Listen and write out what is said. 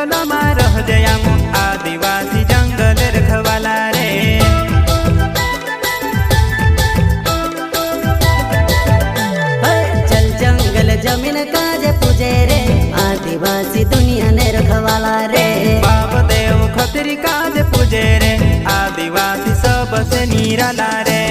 जंगल में रह जयाम आदिवासी जंगल रखवाला रे। चल जंगल जमीन काज पूजे रे आदिवासी दुनिया ने रखवाला रे। बाप देव खतरी काज पूजे रे आदिवासी सबसे निराला रे।